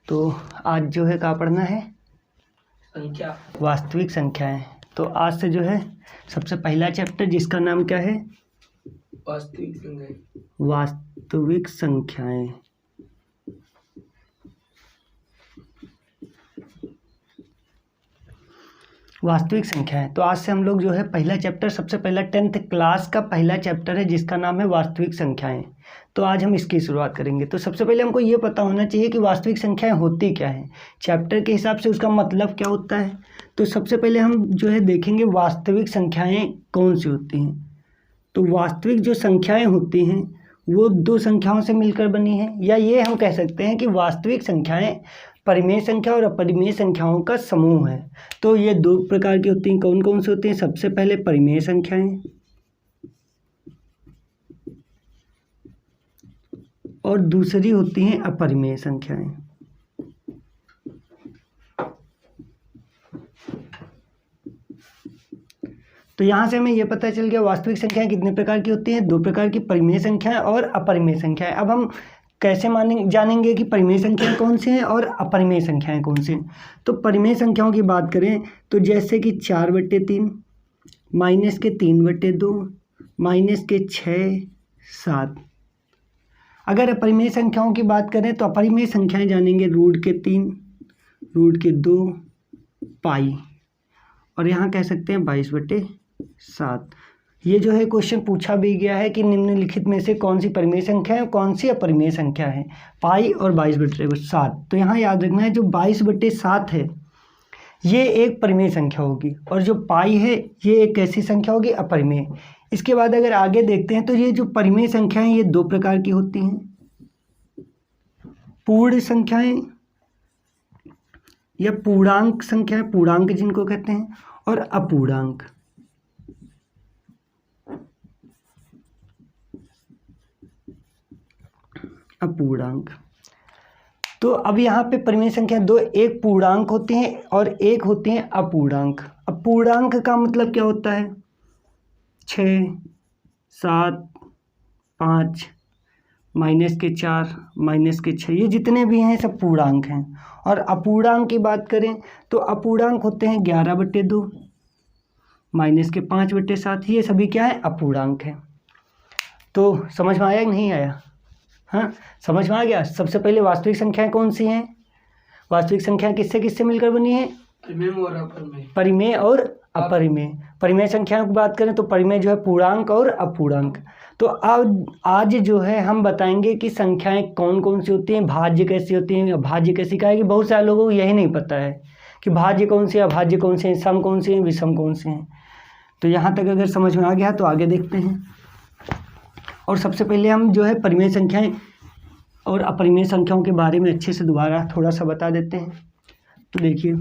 तो आज जो है क्या पढ़ना है? संख्या, वास्तविक संख्याएं। तो आज से जो है सबसे पहला चैप्टर जिसका नाम क्या है? वास्तविक संख्याएं। वास्तविक संख्याएं। वास्तविक संख्याएं। तो आज से हम लोग जो है पहला चैप्टर, सबसे पहला 10th क्लास का पहला चैप्टर है जिसका नाम है वास्तविक संख्याएं। तो आज हम इसकी शुरुआत करेंगे। तो सबसे पहले हमको ये पता होना चाहिए कि वास्तविक संख्याएं होती क्या है, चैप्टर के हिसाब से उसका मतलब क्या होता है। तो सबसे पहले हम जो है देखेंगे वास्तविक संख्याएं कौन सी होती हैं। तो वास्तविक जो संख्याएं होती हैं वो दो संख्याओं से मिलकर बनी है, या ये हम कह सकते हैं कि वास्तविक संख्याएं परिमेय संख्या और अपरिमेय संख्याओं का समूह है। तो ये दो प्रकार की होती हैं। कौन कौन सी होती हैं? सबसे पहले परिमेय संख्याएं और दूसरी होती हैं अपरिमेय संख्याएं। तो यहाँ से हमें ये पता चल गया वास्तविक संख्याएं कितने प्रकार की होती हैं, दो प्रकार की, परिमेय संख्याएं और अपरिमेय संख्याएं। अब हम कैसे जानेंगे कि परिमेय संख्याएं कौन सी हैं और अपरिमेय संख्याएं कौन सी हैं। तो परिमेय संख्याओं की बात करें तो जैसे कि 4/3, -3/2, -6, 7। अगर अपरिमेय संख्याओं की बात करें तो अपरिमेय संख्याएं जानेंगे √3, √2, पाई, और यहाँ कह सकते हैं 22/7। ये जो है क्वेश्चन पूछा भी गया है कि निम्नलिखित में से कौन सी परिमेय संख्या है और कौन सी अपरिमेय संख्या है, पाई और 22/7। तो यहाँ याद रखना है जो 22/7 है ये एक परिमेय संख्या होगी और जो पाई है ये एक कैसी संख्या होगी? अपरिमेय। इसके बाद अगर आगे देखते हैं तो ये जो परिमेय संख्याएं ये दो प्रकार की होती हैं, पूर्ण संख्याएं या पूर्णांक संख्याएं, पूर्णांक जिनको कहते हैं, और अपूर्णांक। अपूर्णांक। तो अब यहाँ पे परिमेय संख्या दो, एक पूर्णांक होती हैं और एक होती हैं अपूर्णांक। अपूर्णांक का मतलब क्या होता है? 6, 7, 5, -4, -6, ये जितने भी हैं सब पूर्णांक हैं। और अपूर्णांक की बात करें तो अपूर्णांक होते हैं 11/2, -5/7, ये सभी क्या है? अपूर्णांक हैं। तो समझ में आया कि नहीं आया? हाँ, समझ में आ गया। सबसे पहले वास्तविक संख्याएं कौन सी हैं? वास्तविक संख्याएं किससे किससे मिलकर बनी है? परिमेय और अपरिमेय। परिमेय संख्याओं की बात करें तो परिमेय जो है पूर्णांक और अपूर्णांक। तो अब आज जो है हम बताएंगे कि संख्याएं कौन कौन सी होती हैं, भाज्य कैसी होती हैं, अभाज्य कैसी। का है कि बहुत सारे लोगों को यही नहीं पता है कि भाज्य कौन सी है, अभाज्य कौन सी है, सम कौन सी है, विषम कौन सी हैं। तो यहाँ तक अगर समझ में आ गया तो आगे देखते हैं। और सबसे पहले हम जो है परिमेय संख्याएं और अपरिमेय संख्याओं के बारे में अच्छे से दोबारा थोड़ा सा बता देते हैं। तो देखिए,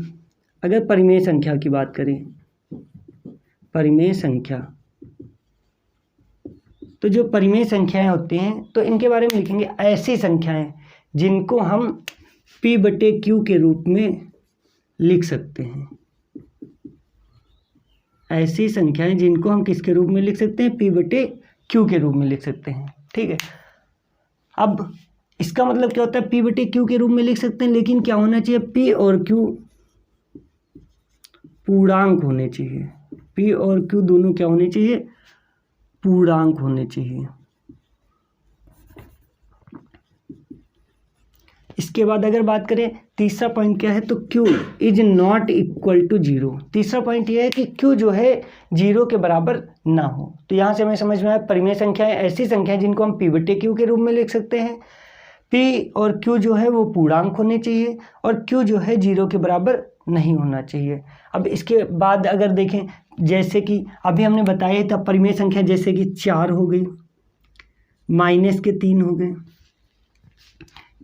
अगर परिमेय संख्या की बात करें, परिमेय संख्या, तो जो परिमेय संख्याएं होती हैं तो इनके बारे में लिखेंगे ऐसी संख्याएं जिनको हम P/Q के रूप में लिख सकते हैं। ऐसी संख्याएं जिनको हम किसके रूप में लिख सकते हैं? P/Q के रूप में लिख सकते हैं। ठीक है। अब इसका मतलब क्या होता है? P/Q के रूप में लिख सकते हैं, लेकिन क्या होना चाहिए? P और Q पूर्णांक होने चाहिए। P और Q दोनों क्या होने चाहिए? पूर्णांक होने चाहिए। इसके बाद अगर बात करें तीसरा पॉइंट क्या है, तो Q is not equal to 0। तीसरा पॉइंट ये है कि Q जो है 0 के बराबर ना हो। तो यहाँ से हमें समझ में आया परिमेय संख्याएं ऐसी संख्याएं जिनको हम P/Q के रूप में लिख सकते हैं। P और Q जो है वो पूर्णांक होने चाहिए और Q जो है 0 के बराबर नहीं होना चाहिए। अब इसके बाद अगर देखें, जैसे कि अभी हमने बताया था परिमेय संख्या, जैसे कि 4 हो गई, -3 हो गए,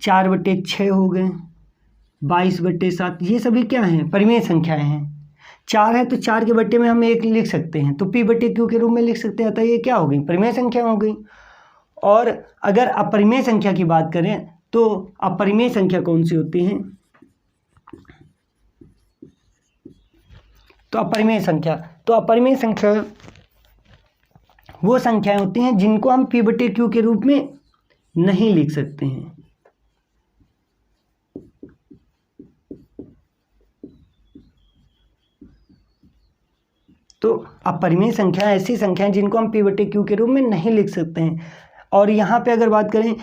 4/6 हो गए, 22/7, ये सभी क्या हैं? परिमेय संख्याएं हैं। 4 है तो 4 के बट्टे में हम 1 लिख सकते हैं, तो P/Q के रूप में लिख सकते हैं। अतः ये क्या हो गई? परिमेय संख्या हो गई। और अगर अपरिमेय संख्या की बात करें तो अपरिमेय संख्या कौन सी होती हैं? तो अपरिमेय संख्या वो संख्याएं होती हैं जिनको हम P/Q के रूप में नहीं लिख सकते हैं। तो अपरिमेय संख्या ऐसी संख्या है जिनको हम P बटे Q के रूप में नहीं लिख सकते हैं। और यहाँ पे अगर बात करें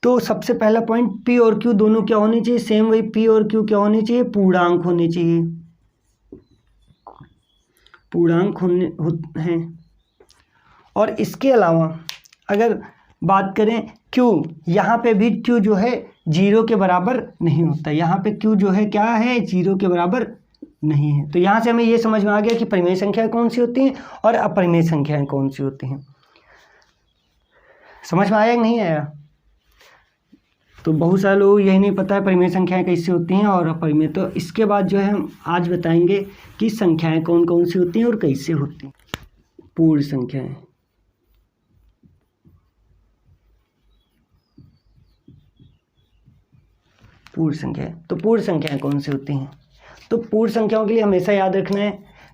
तो सबसे पहला पॉइंट, P और Q दोनों क्या होने चाहिए, सेम वही P और Q क्या होने चाहिए, पूर्णांक होने चाहिए, पूर्णांक हैं। और इसके अलावा अगर बात करें Q, यहाँ पे भी Q जो है 0 के बराबर नहीं होता, यहाँ पे Q जो है क्या है, 0 के बराबर नहीं है। तो यहाँ से हमें ये समझ में आ गया कि परिमेय संख्या कौन सी होती हैं और अपरिमेय संख्याएं कौन सी होती हैं। समझ में आया कि नहीं आया? तो बहुत सारे लोग यही नहीं पता है परिमेय संख्याएं कैसी होती हैं और अपरिमेय। तो इसके बाद जो है हम आज बताएंगे कि संख्याएं कौन कौन सी होती हैं और कैसे होती हैं। पूर्ण संख्याएं, पूर्ण संख्याएं, तो पूर्ण संख्याएं कौन सी होती हैं? तो पूर्ण संख्याओं के लिए हमेशा याद रखना है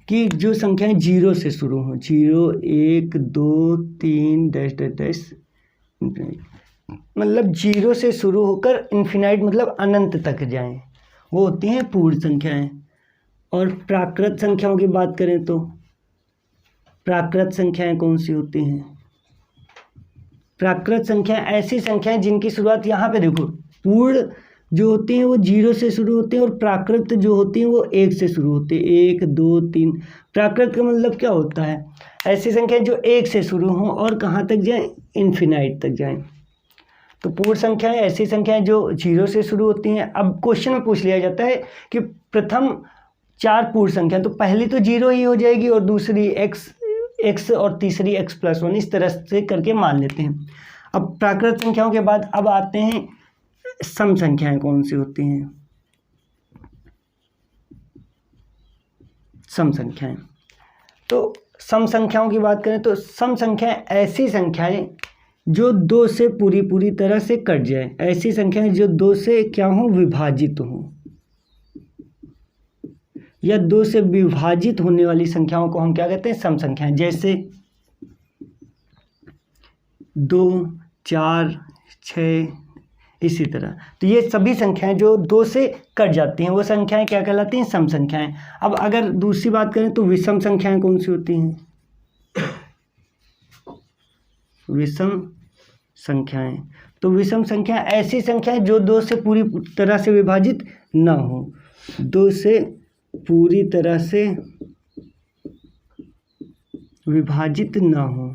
कि जो संख्याएं 0 से शुरू हों, 0, 1, 2, 3 डैश डैश डैश, मतलब 0 से शुरू होकर इन्फिनाइट मतलब अनंत तक जाएं, वो होती हैं पूर्ण संख्याएं। और प्राकृत संख्याओं की बात करें तो प्राकृत संख्याएं कौन सी होती हैं? प्राकृत संख्याएं ऐसी संख्याएं जिनकी शुरुआत यहाँ पे देखो, पूर्ण जो होती हैं वो 0 से शुरू होते हैं और प्राकृत जो होती हैं वो 1 से शुरू होती है, 1, 2, 3। प्राकृत का मतलब क्या होता है? ऐसी संख्याएं जो 1 से शुरू हों और कहाँ तक जाएं, इन्फिनाइट तक जाएं। तो पूर्ण संख्याएं ऐसी संख्याएं जो 0 से शुरू होती हैं। अब क्वेश्चन में पूछ लिया जाता है कि प्रथम 4 पूर्ण संख्या, तो पहली तो 0 ही हो जाएगी और दूसरी x और तीसरी x+1, इस तरह से करके मान लेते हैं। अब प्राकृत संख्याओं के बाद अब आते हैं सम संख्याएं कौन सी होती हैं। सम संख्याएं, तो सम संख्याओं की बात करें तो सम संख्याएं ऐसी संख्याएं जो 2 से पूरी तरह से कट जाए, ऐसी संख्याएं जो 2 से क्या हों, विभाजित हों, या 2 से विभाजित होने वाली संख्याओं को हम क्या कहते हैं, सम संख्याएं। जैसे 2, 4, 6, इसी तरह। तो ये सभी संख्याएं जो 2 से कट जाती हैं वो संख्याएं क्या कहलाती हैं, सम संख्याएं। अब अगर दूसरी बात करें तो विषम संख्याएं कौन सी होती हैं? विषम संख्याएं, तो विषम संख्याएं ऐसी संख्याएं जो 2 से पूरी तरह से विभाजित ना हो, 2 से पूरी तरह से विभाजित ना हो।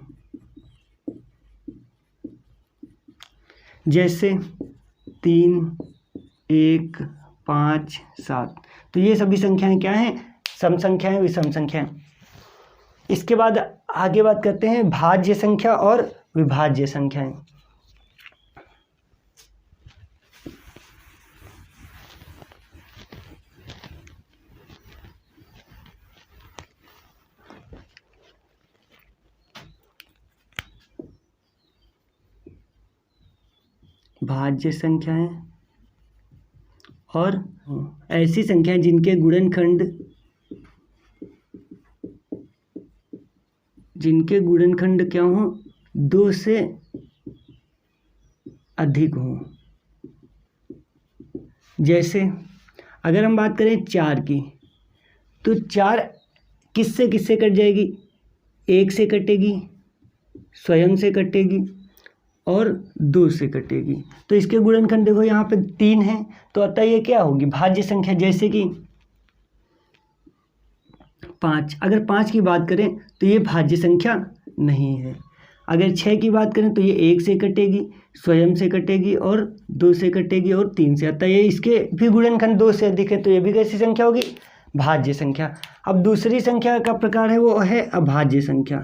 जैसे 3, 1, 5, 7। तो ये सभी संख्याएं क्या हैं, सम संख्याएं, विषम संख्याएं। इसके बाद आगे बात करते हैं भाज्य संख्या और विभाज्य संख्याएं। भाज्य संख्याएं और ऐसी संख्याएं जिनके गुणनखंड क्या हों, 2 से अधिक हों। जैसे अगर हम बात करें 4 की, तो 4 किससे किससे कट जाएगी, 1 से कटेगी, स्वयं से कटेगी और 2 से कटेगी। तो इसके गुणनखंड देखो यहाँ पे 3 है, तो अतः ये क्या होगी, भाज्य संख्या। जैसे कि 5, अगर 5 की बात करें तो ये भाज्य संख्या नहीं है। अगर 6 की बात करें तो ये 1 से कटेगी, स्वयं से कटेगी और 2 से कटेगी और 3 से। अतः ये इसके भी गुणनखंड 2 से अधिक है, तो ये भी कैसी संख्या होगी, भाज्य संख्या। अब दूसरी संख्या का प्रकार है वो है अभाज्य संख्या।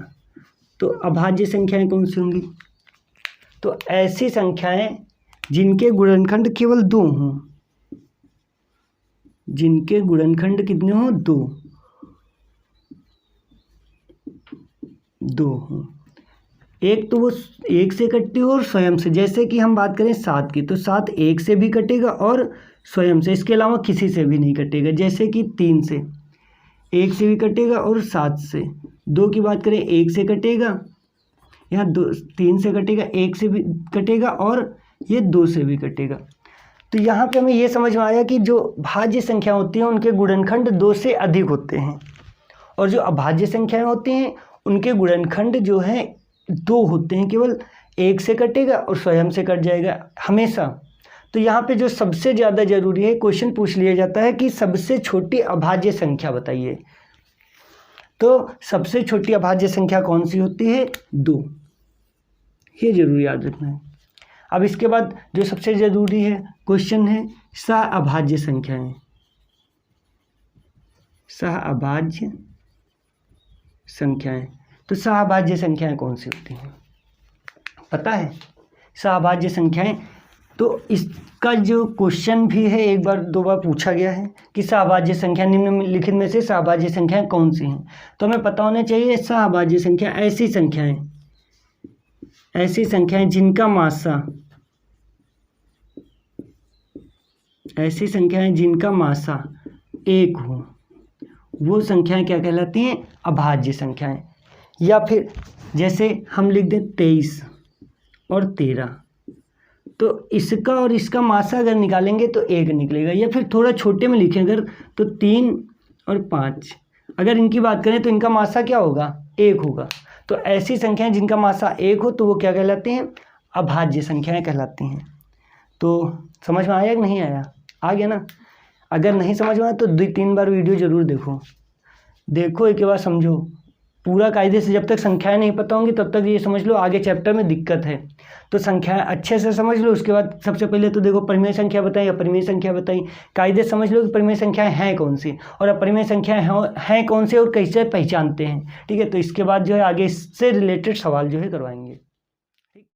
तो अभाज्य संख्याएं कौन सी होंगी, तो ऐसी संख्याएं जिनके गुणनखंड केवल 2 हों, जिनके गुणनखंड कितने हों, 2 हों। एक तो वो 1 से कटती हो और स्वयं से। जैसे कि हम बात करें 7 की, तो 7 1 से भी कटेगा और स्वयं से, इसके अलावा किसी से भी नहीं कटेगा। जैसे कि 3 से 1 से भी कटेगा और 7 से। 2 की बात करें 1 से कटेगा, यहाँ 3 से कटेगा, 1 से भी कटेगा और ये 2 से भी कटेगा। तो यहाँ पे हमें ये समझ में आया कि जो भाज्य संख्या होती है उनके गुणनखंड 2 से अधिक होते हैं और जो अभाज्य संख्याएं होती हैं उनके गुणनखंड जो हैं 2 होते हैं, केवल 1 से कटेगा और स्वयं से कट जाएगा हमेशा। तो यहाँ पे जो सबसे ज़्यादा ज़रूरी है, क्वेश्चन पूछ लिया जाता है कि सबसे छोटी अभाज्य संख्या बताइए। तो सबसे छोटी अभाज्य संख्या कौन सी होती है? 2। ये जरूर याद रखना है। अब इसके बाद जो सबसे ज़रूरी है क्वेश्चन है सहअभाज्य संख्याएं। सहअभाज्य संख्याएं, तो सहअभाज्य संख्याएं कौन सी होती हैं पता है? सहअभाज्य संख्याएं, तो इसका जो क्वेश्चन भी है 1 बार 2 बार पूछा गया है कि सहअभाज्य संख्या निम्नलिखित में से सहअभाज्य संख्याएं कौन सी हैं। तो हमें पता होना चाहिए सहअभाज्य संख्या ऐसी संख्याएं जिनका मासा 1 हो, वो संख्याएं क्या कहलाती हैं? अभाज्य संख्याएं। या फिर जैसे हम लिख दें 23 और 13, तो इसका और इसका मासा अगर निकालेंगे तो 1 निकलेगा। या फिर थोड़ा छोटे में लिखें अगर, तो 3 और 5, अगर इनकी बात करें तो इनका मासा क्या होगा? 1 होगा। तो ऐसी संख्याएं जिनका मासा 1 हो तो वो क्या कहलाती हैं? अभाज्य संख्याएं कहलाती हैं। तो समझ में आया कि नहीं आया? आ गया ना? अगर नहीं समझ में आया तो 2-3 बार वीडियो ज़रूर देखो एक बार समझो पूरा कायदे से। जब तक संख्याएं नहीं पता होंगी तब तक ये समझ लो आगे चैप्टर में दिक्कत है। तो संख्याएं अच्छे से समझ लो। उसके बाद सबसे पहले तो देखो परिमेय संख्या बताई, अपरिमेय संख्या बताई, कायदे समझ लो कि परिमेय संख्याएं हैं कौन सी और अपरिमेय संख्याएं हैं कौन सी और कैसे पहचानते हैं। ठीक है, तो इसके बाद जो है आगे इससे रिलेटेड सवाल जो है करवाएंगे।